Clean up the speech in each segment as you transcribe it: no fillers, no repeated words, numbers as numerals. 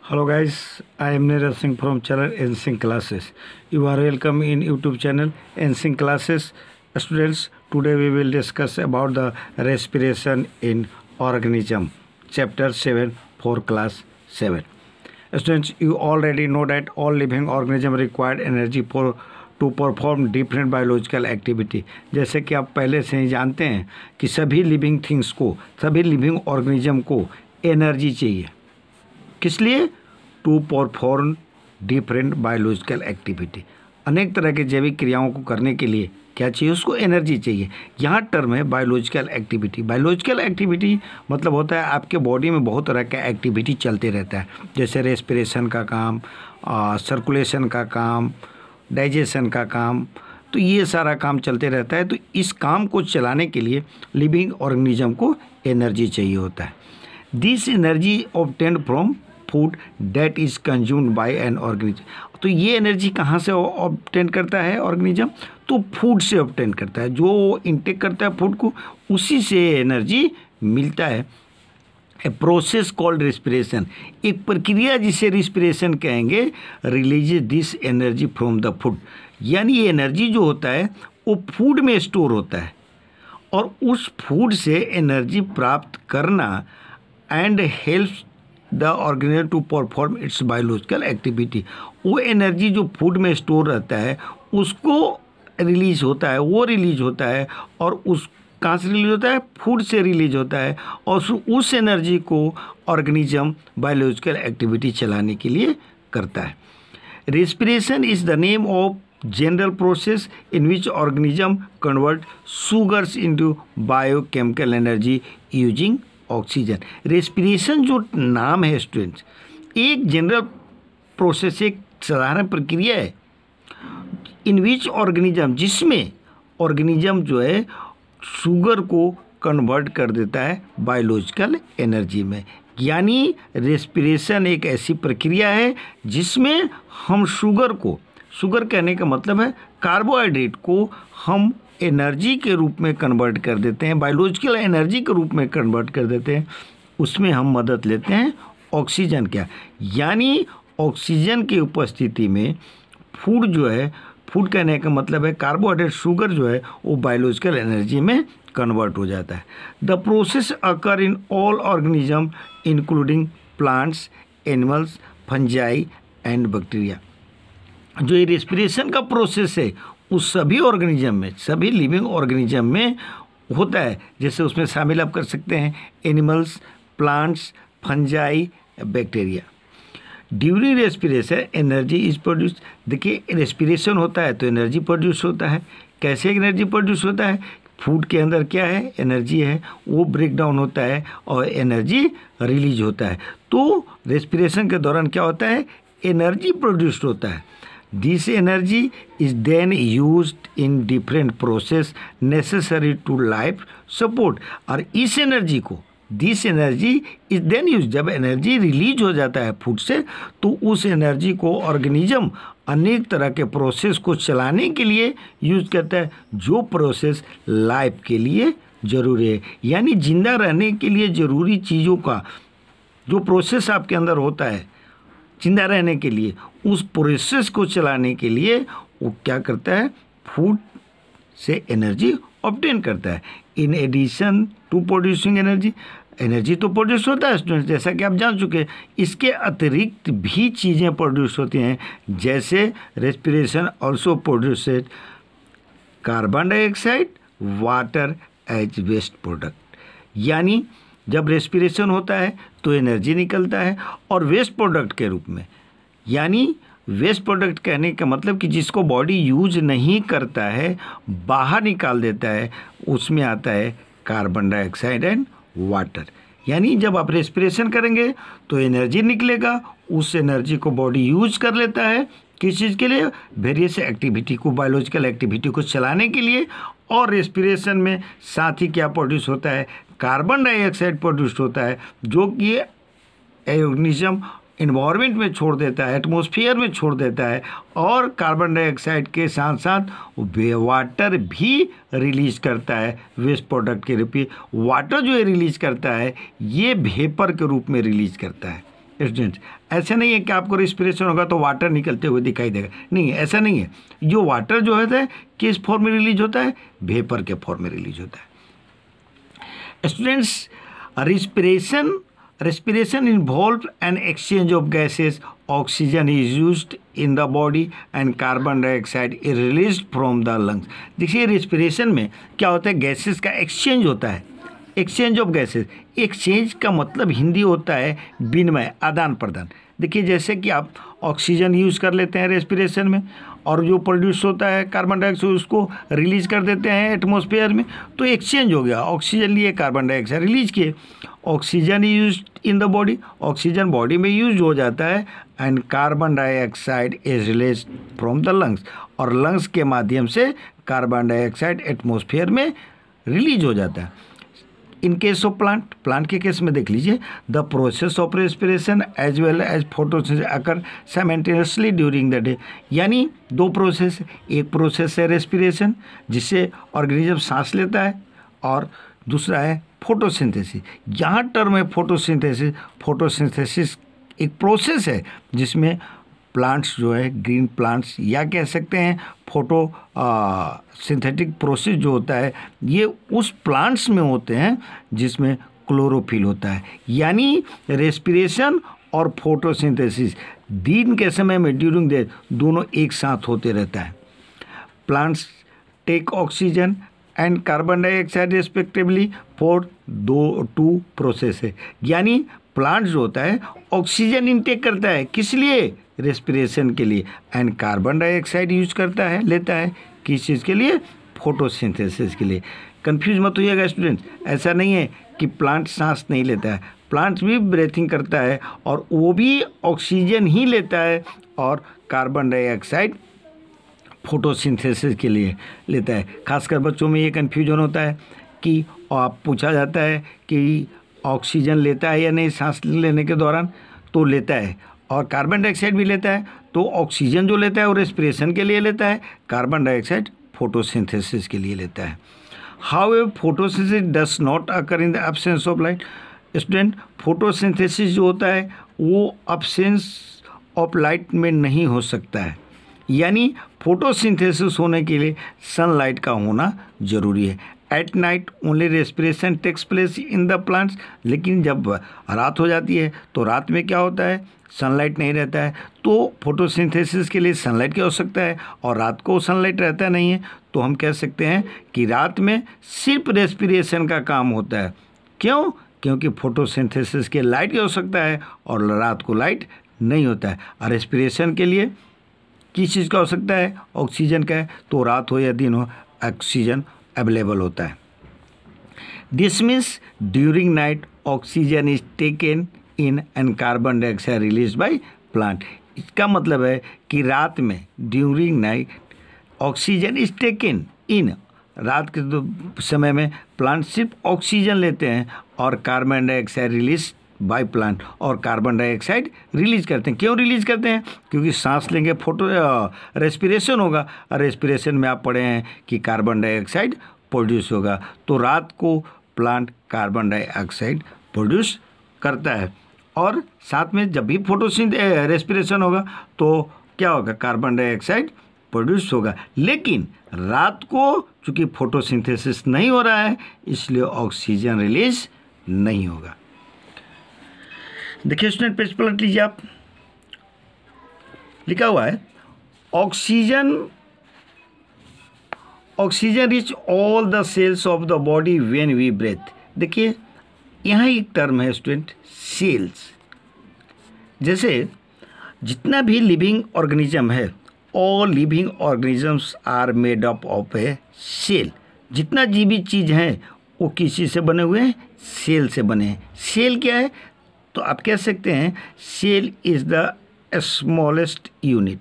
Hello guys, I am Neeraj Singh from channel NSync Classes. You are welcome in YouTube channel NSync Classes. Students, today we will discuss about the respiration in organism, chapter 7 for class 7. Students, you already know that all living organism required energy for to perform different biological activity. जैसे कि आप पहले से ही जानते हैं कि सभी living things को, सभी लिविंग ऑर्गेनिज्म को एनर्जी चाहिए। किस लिए? To perform different biological activity. अनेक तरह के जैविक क्रियाओं को करने के लिए क्या चाहिए? उसको एनर्जी चाहिए। यहाँ टर्म है बायोलॉजिकल एक्टिविटी। बायोलॉजिकल एक्टिविटी मतलब होता है आपके बॉडी में बहुत तरह का एक्टिविटी चलते रहता है, जैसे रेस्पिरेशन का काम, सर्कुलेशन का काम, डाइजेशन का काम, तो ये सारा काम चलते रहता है। तो इस काम को चलाने के लिए लिविंग ऑर्गेनिज्म को एनर्जी चाहिए होता है। This energy obtained from food that is consumed by an organism. तो ये एनर्जी कहाँ से ऑब्टेन करता है ऑर्गेनिज्म? तो फूड से ऑब्टेन करता है। जो इंटेक करता है फूड को, उसी से एनर्जी मिलता है। ए प्रोसेस कॉल्ड रेस्पिरेशन, एक प्रक्रिया जिसे रेस्पिरेशन कहेंगे, release this energy from the food. यानी ये एनर्जी जो होता है वो फूड में स्टोर होता है और उस फूड से एनर्जी प्राप्त करना and helps the organism to perform its biological activity. वो एनर्जी जो फूड में स्टोर रहता है उसको रिलीज होता है, वो रिलीज होता है। और उस कहाँ से रिलीज होता है? फूड से रिलीज होता है। और उस एनर्जी को ऑर्गेनिज्म बायोलॉजिकल एक्टिविटी चलाने के लिए करता है। Respiration is the name of general process in which organism convert sugars into biochemical energy using oxygen. Respiration जो नाम है स्टूडेंट्स, एक जनरल प्रोसेस, एक साधारण प्रक्रिया है, इन विच ऑर्गेनिज्म, जिसमें ऑर्गेनिज्म जो है शुगर को कन्वर्ट कर देता है बायोलॉजिकल एनर्जी में। यानी रेस्पिरेशन एक ऐसी प्रक्रिया है जिसमें हम शुगर को, शुगर कहने का मतलब है कार्बोहाइड्रेट को, हम एनर्जी के रूप में कन्वर्ट कर देते हैं, बायोलॉजिकल एनर्जी के रूप में कन्वर्ट कर देते हैं। उसमें हम मदद लेते हैं ऑक्सीजन क्या, यानी ऑक्सीजन की उपस्थिति में फूड जो है, फूड कहने का मतलब है कार्बोहाइड्रेट, शुगर जो है वो बायोलॉजिकल एनर्जी में कन्वर्ट हो जाता है। The process occur in all organism including plants, animals, fungi and bacteria. जो ये रेस्पिरेशन का प्रोसेस है उस सभी ऑर्गेनिज्म में, सभी लिविंग ऑर्गेनिज्म में होता है। जैसे उसमें शामिल आप कर सकते हैं animals, plants, fungi, bacteria. During respiration energy is produce. देखिए रेस्पिरेशन होता है तो एनर्जी प्रोड्यूस होता है। कैसे एनर्जी प्रोड्यूस होता है? फूड के अंदर क्या है? एनर्जी है, वो ब्रेक डाउन होता है और एनर्जी रिलीज होता है। तो रेस्पिरेशन के दौरान क्या होता है? एनर्जी प्रोड्यूस होता है। This energy is then used in different process necessary to life support. और इस एनर्जी को, this energy is then use, जब एनर्जी रिलीज हो जाता है फूड से तो उस एनर्जी को ऑर्गेनिज्म अनेक तरह के प्रोसेस को चलाने के लिए यूज करता है, जो प्रोसेस लाइफ के लिए ज़रूरी है। यानी जिंदा रहने के लिए ज़रूरी चीज़ों का जो प्रोसेस आपके अंदर होता है जिंदा रहने के लिए, उस प्रोसेस को चलाने के लिए वो क्या करता है? फूड से एनर्जी ऑब्टेन करता है। In addition to producing energy, energy तो प्रोड्यूस होता है स्टूडेंट्स, जैसा कि आप जान चुके हैं। इसके अतिरिक्त भी चीज़ें प्रोड्यूस होती हैं, जैसे respiration also produced carbon dioxide, water as waste product. यानी जब रेस्पिरेशन होता है तो एनर्जी निकलता है और वेस्ट प्रोडक्ट के रूप में, यानी वेस्ट प्रोडक्ट कहने का मतलब कि जिसको बॉडी यूज नहीं करता है, बाहर निकाल देता है, उसमें आता है कार्बन डाइऑक्साइड एंड वाटर। यानी जब आप रेस्पिरेशन करेंगे तो एनर्जी निकलेगा, उस एनर्जी को बॉडी यूज कर लेता है किस चीज़ के लिए? वेरियस एक्टिविटी को, बायोलॉजिकल एक्टिविटी को चलाने के लिए। और रेस्पिरेशन में साथ ही क्या प्रोड्यूस होता है? कार्बन डाइऑक्साइड प्रोड्यूस होता है, जो कि ऑर्गेनिज्म इन्वायरमेंट में छोड़ देता है, एटमॉस्फेयर में छोड़ देता है। और कार्बन डाइऑक्साइड के साथ साथ वाटर भी रिलीज करता है वेस्ट प्रोडक्ट के रूप में। वाटर जो है रिलीज करता है, ये वेपर के रूप में रिलीज करता है। स्टूडेंट्स, ऐसा नहीं है कि आपको रेस्पिरेशन होगा तो वाटर निकलते हुए दिखाई देगा, नहीं, ऐसा नहीं है। जो वाटर जो है किस फॉर्म में रिलीज होता है? वेपर के फॉर्म में रिलीज होता है। Students, respiration involves an exchange of gases. Oxygen is used in the body and carbon dioxide is released from the lungs. देखिए रेस्पिरेशन में क्या होता है? गैसेस का एक्सचेंज होता है, एक्सचेंज ऑफ गैसेस। एक्सचेंज का मतलब हिंदी होता है विनिमय, आदान प्रदान। देखिए जैसे कि आप ऑक्सीजन यूज़ कर लेते हैं रेस्पिरेशन में, और जो प्रोड्यूस होता है कार्बन डाइऑक्साइड उसको रिलीज कर देते हैं एटमॉस्फेयर में, तो एक्सचेंज हो गया। ऑक्सीजन लिए, कार्बन डाइऑक्साइड रिलीज किए। Oxygen use in the body, oxygen body में यूज हो जाता है, and carbon dioxide is release from the lungs, और लंग्स के माध्यम से कार्बन डाइऑक्साइड एटमॉस्फेयर में रिलीज हो जाता है। इन केस ऑफ प्लांट के केस में देख लीजिए, the process of respiration as well as photosynthesis occur simultaneously during the day. यानी दो प्रोसेस, एक प्रोसेस है रेस्पिरेशन जिससे ऑर्गेनिज्म सांस लेता है, और दूसरा है फोटोसिंथेसिस। यहाँ टर्म है फोटोसिंथेसिस। फोटोसिंथेसिस एक प्रोसेस है जिसमें प्लांट्स जो है, ग्रीन प्लांट्स या कह सकते हैं फोटो सिंथेटिक प्रोसेस जो होता है, ये उस प्लांट्स में होते हैं जिसमें क्लोरोफिल होता है। यानी रेस्पिरेशन और फोटोसिंथेसिस दिन के समय में ड्यूरिंग डे दोनों एक साथ होते रहता है। Plants take oxygen and carbon dioxide respectively for two process है। यानी प्लांट जो होता है ऑक्सीजन इनटेक करता है, किस लिए? रेस्पिरेशन के लिए, एंड कार्बन डाइऑक्साइड यूज करता है, लेता है किस चीज़ के लिए? फोटोसिंथेसिस के लिए। कंफ्यूज मत होइएगा स्टूडेंट्स, ऐसा नहीं है कि प्लांट सांस नहीं लेता है, प्लांट भी ब्रीथिंग करता है और वो भी ऑक्सीजन ही लेता है, और कार्बन डाइऑक्साइड फोटोसिंथेसिस के लिए लेता है। खासकर बच्चों में ये कन्फ्यूजन होता है कि आप पूछा जाता है कि ऑक्सीजन लेता है या नहीं सांस लेने के दौरान, तो लेता है, और कार्बन डाइऑक्साइड भी लेता है। तो ऑक्सीजन जो लेता है वो रेस्पिरेशन के लिए लेता है, कार्बन डाइऑक्साइड फोटोसिंथेसिस के लिए लेता है। However photosynthesis does not occur in the absence of light. Student, photosynthesis जो होता है वो एब्सेंस ऑफ लाइट में नहीं हो सकता है। यानी फोटोसिंथेसिस होने के लिए सनलाइट का होना जरूरी है। At night only respiration takes place in the plants. लेकिन जब रात हो जाती है तो रात में क्या होता है? सनलाइट नहीं रहता है, तो फोटोसिंथेसिस के लिए सनलाइट की आवश्यकता है, और रात को सनलाइट रहता नहीं है, तो हम कह सकते हैं कि रात में सिर्फ रेस्पिरेशन का काम होता है। क्यों? क्योंकि फोटोसिंथेसिस के लाइट की आवश्यकता है और रात को लाइट नहीं होता है। और रेस्पिरेशन के लिए किस चीज़ का आवश्यकता है? ऑक्सीजन का है, तो रात हो या दिन हो ऑक्सीजन अवेलेबल होता है। This means during night oxygen is taken in and carbon dioxide release by plant. इसका मतलब है कि रात में during night oxygen is taken in, रात के समय में प्लांट सिर्फ ऑक्सीजन लेते हैं और carbon dioxide release by plant, और कार्बन डाइऑक्साइड रिलीज करते हैं। क्यों रिलीज करते हैं? क्योंकि सांस लेंगे, रेस्पिरेशन होगा, और रेस्पिरेशन में आप पढ़े हैं कि कार्बन डाइऑक्साइड प्रोड्यूस होगा, तो रात को प्लांट कार्बन डाइऑक्साइड प्रोड्यूस करता है, और साथ में जब भी रेस्पिरेशन होगा तो क्या होगा? कार्बन डाइऑक्साइड प्रोड्यूस होगा। लेकिन रात को चूँकि फोटोसिंथेसिस नहीं हो रहा है इसलिए ऑक्सीजन रिलीज नहीं होगा। देखिए स्टूडेंट, पेज पलट लीजिए आप, लिखा हुआ है oxygen reach all the cells of the body when we breathe. देखिए यहाँ एक टर्म है स्टूडेंट, सेल्स। जैसे जितना भी लिविंग ऑर्गेनिज्म है, all living organisms are made up of a cell. जितना जीवित चीज़ है वो किसी से बने हुए हैं? सेल से बने हैं। सेल क्या है? तो आप कह सकते हैं cell is the smallest unit.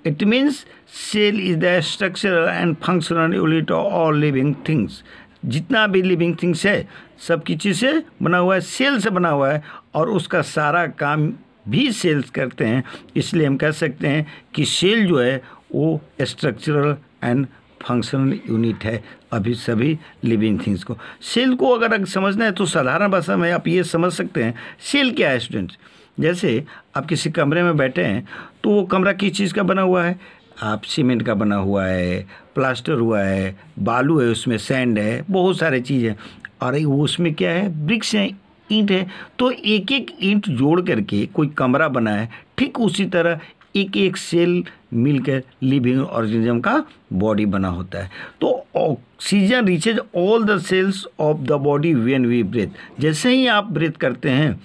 It means cell is the structural and functional unit of all living things. जितना भी लिविंग थिंग्स है सब किसी से बना हुआ है, सेल से बना हुआ है, और उसका सारा काम भी सेल्स करते हैं। इसलिए हम कह सकते हैं कि सेल जो है वो स्ट्रक्चरल एंड फंक्शनल यूनिट है अभी सभी लिविंग थिंग्स को। सेल को अगर समझना है तो साधारण भाषा में आप ये समझ सकते हैं, सेल क्या है स्टूडेंट्स? जैसे आप किसी कमरे में बैठे हैं तो वो कमरा किस चीज़ का बना हुआ है, आप सीमेंट का बना हुआ है, प्लास्टर हुआ है, बालू है, उसमें सैंड है, बहुत सारे चीज़ है, और उसमें क्या है, ब्रिक्स हैं, ईंट है। तो एक एक ईंट जोड़ करके कोई कमरा बना है। ठीक उसी तरह एक एक सेल मिलकर लिविंग ऑर्गेनिज्म का बॉडी बना होता है। तो oxygen reaches all the cells of the body when we breathe. जैसे ही आप ब्रीथ करते हैं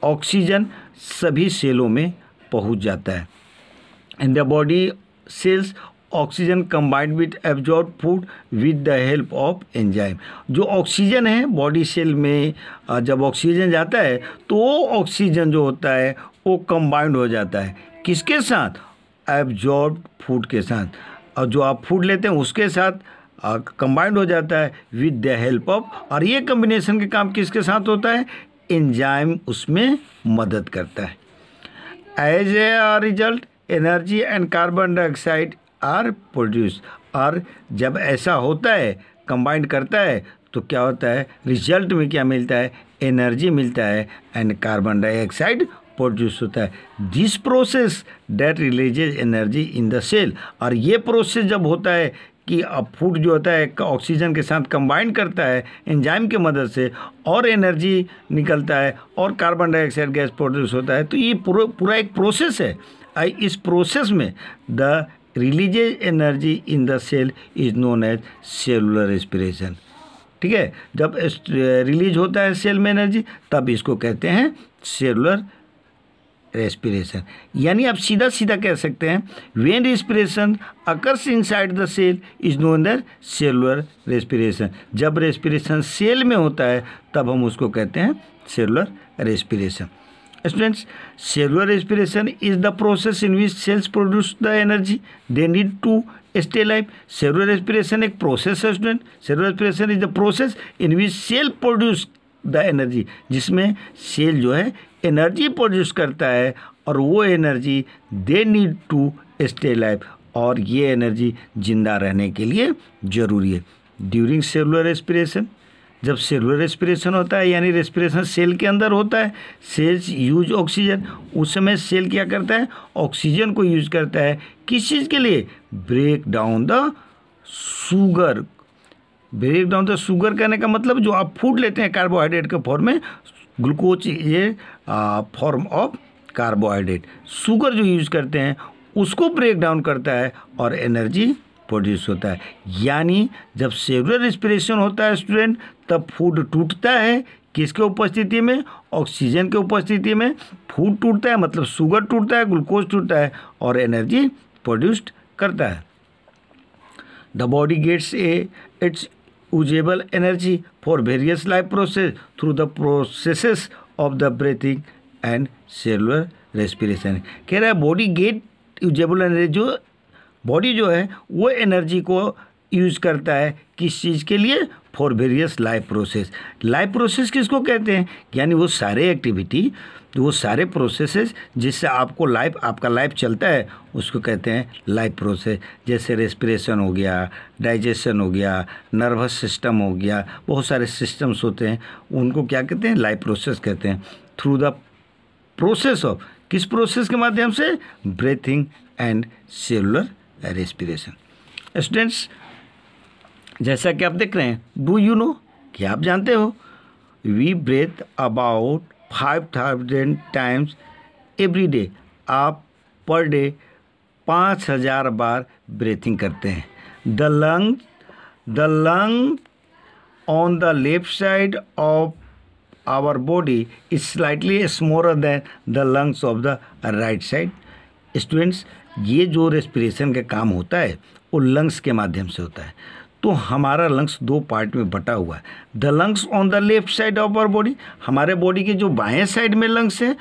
ऑक्सीजन सभी सेलों में पहुंच जाता है। इन the body cells oxygen combined with absorb food with the help of enzyme. जो ऑक्सीजन है बॉडी सेल में जब ऑक्सीजन जाता है तो वो ऑक्सीजन जो होता है वो कंबाइंड हो जाता है किसके साथ, एब्जॉर्ब फूड के साथ, और जो आप फूड लेते हैं उसके साथ कंबाइंड हो जाता है विद द हेल्प ऑफ, और ये कम्बिनेशन के काम किसके साथ होता है, एंजाइम उसमें मदद करता है। As a result energy and carbon dioxide are produce. और जब ऐसा होता है कंबाइंड करता है तो क्या होता है, रिजल्ट में क्या मिलता है, एनर्जी मिलता है एंड कार्बन डाइऑक्साइड प्रोड्यूस होता है। This process that releases energy in the cell. और ये प्रोसेस जब होता है कि अब फूड जो होता है ऑक्सीजन के साथ कंबाइन करता है एंजाइम की मदद से और एनर्जी निकलता है और कार्बन डाइऑक्साइड गैस प्रोड्यूस होता है। तो ये पूरा एक प्रोसेस है। इस प्रोसेस में the releases energy in the cell is known as cellular respiration. ठीक है, जब रिलीज होता है सेल में एनर्जी तब इसको कहते हैं सेलुलर रेस्पिरेशन। यानी आप सीधा सीधा कह सकते हैं when respiration occurs inside the cell is known as cellular respiration. जब रेस्पिरेशन सेल में होता है तब हम उसको कहते हैं cellular respiration. Students, cellular respiration is the process in which cells produce the energy they need to stay life. Cellular respiration एक प्रोसेस है student. Cellular respiration is the process in which cell produce the energy, जिसमें cell जो है energy produce करता है और वो energy they need to stay life, और ये एनर्जी जिंदा रहने के लिए ज़रूरी है। ड्यूरिंग सेलुलर रेस्पिरेशन, जब सेलुलर रेस्पिरेशन होता है यानी रेस्पिरेशन सेल के अंदर होता है, सेल्स यूज ऑक्सीजन। उस समय सेल क्या करता है, ऑक्सीजन को यूज करता है किस चीज़ के लिए, break down the sugar. Break down the sugar कहने का मतलब जो आप फूड लेते हैं कार्बोहाइड्रेट के फॉर्म में, ग्लूकोज ये फॉर्म ऑफ कार्बोहाइड्रेट, शुगर जो यूज करते हैं उसको ब्रेक डाउन करता है और एनर्जी प्रोड्यूस होता है। यानी जब सेलुलर रेस्पिरेशन होता है स्टूडेंट तब फूड टूटता है किसके उपस्थिति में, ऑक्सीजन के उपस्थिति में। फूड टूटता है मतलब शुगर टूटता है, ग्लूकोज टूटता है और एनर्जी प्रोड्यूस्ड करता है। The body gets its usable energy for various life process through the processes of the breathing and cellular respiration. कह रहा है बॉडी गेट यूजेबल एनर्जी, जो बॉडी जो है वो एनर्जी को यूज़ करता है किस चीज़ के लिए, for various life process. Life process किसको कहते हैं, यानी वो सारे एक्टिविटी, वो सारे प्रोसेसेस जिससे आपका लाइफ चलता है उसको कहते हैं लाइफ प्रोसेस। जैसे रेस्पिरेशन हो गया, डाइजेशन हो गया, नर्वस सिस्टम हो गया, बहुत सारे सिस्टम्स होते हैं, उनको क्या कहते हैं, लाइफ प्रोसेस कहते हैं। थ्रू द प्रोसेस ऑफ, किस प्रोसेस के माध्यम से, breathing and cellular respiration. Students, जैसा कि आप देख रहे हैं, डू यू नो, क्या आप जानते हो, we breathe about 5000 times every day. आप पर डे 5000 बार ब्रीथिंग करते हैं। The lung on the left side of our body is slightly smaller than the lungs of the right side. Students, ये जो रेस्पिरेशन का काम होता है वो लंग्स के माध्यम से होता है। तो हमारा लंग्स दो पार्ट में बटा हुआ है। The lungs on the left side of our body, हमारे बॉडी के जो बाएं साइड में लंग्स है,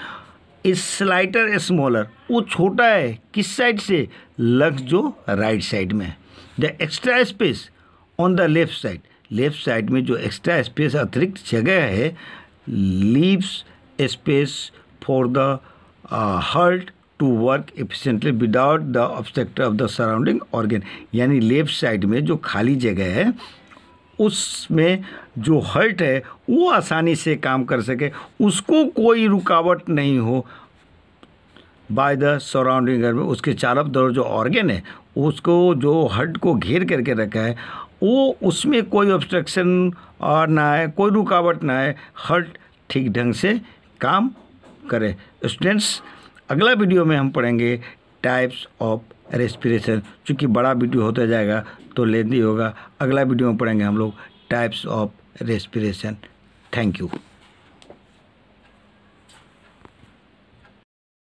इज स्लाइटर स्मॉलर, वो छोटा है किस साइड से, लंग्स जो राइट साइड में है। The extra space on the left side में जो एक्स्ट्रा स्पेस अतिरिक्त जगह है, leaves space for the heart to work efficiently without the obstruction of the surrounding organ. यानी लेफ्ट साइड में जो खाली जगह है उसमें जो हार्ट है वो आसानी से काम कर सके, उसको कोई रुकावट नहीं हो बाय द सराउंडिंग में। उसके चारों तरफ जो ऑर्गन है उसको, जो हार्ट को घेर करके रखा है, वो उसमें कोई ऑब्स्ट्रक्शन और ना है, कोई रुकावट ना है, हार्ट ठीक ढंग से काम करे। स्टूडेंट्स, अगला वीडियो में हम पढ़ेंगे टाइप्स ऑफ रेस्पिरेशन। चूँकि बड़ा वीडियो होता जाएगा तो लेंदी होगा। अगला वीडियो में पढ़ेंगे हम लोग types of respiration. Thank you.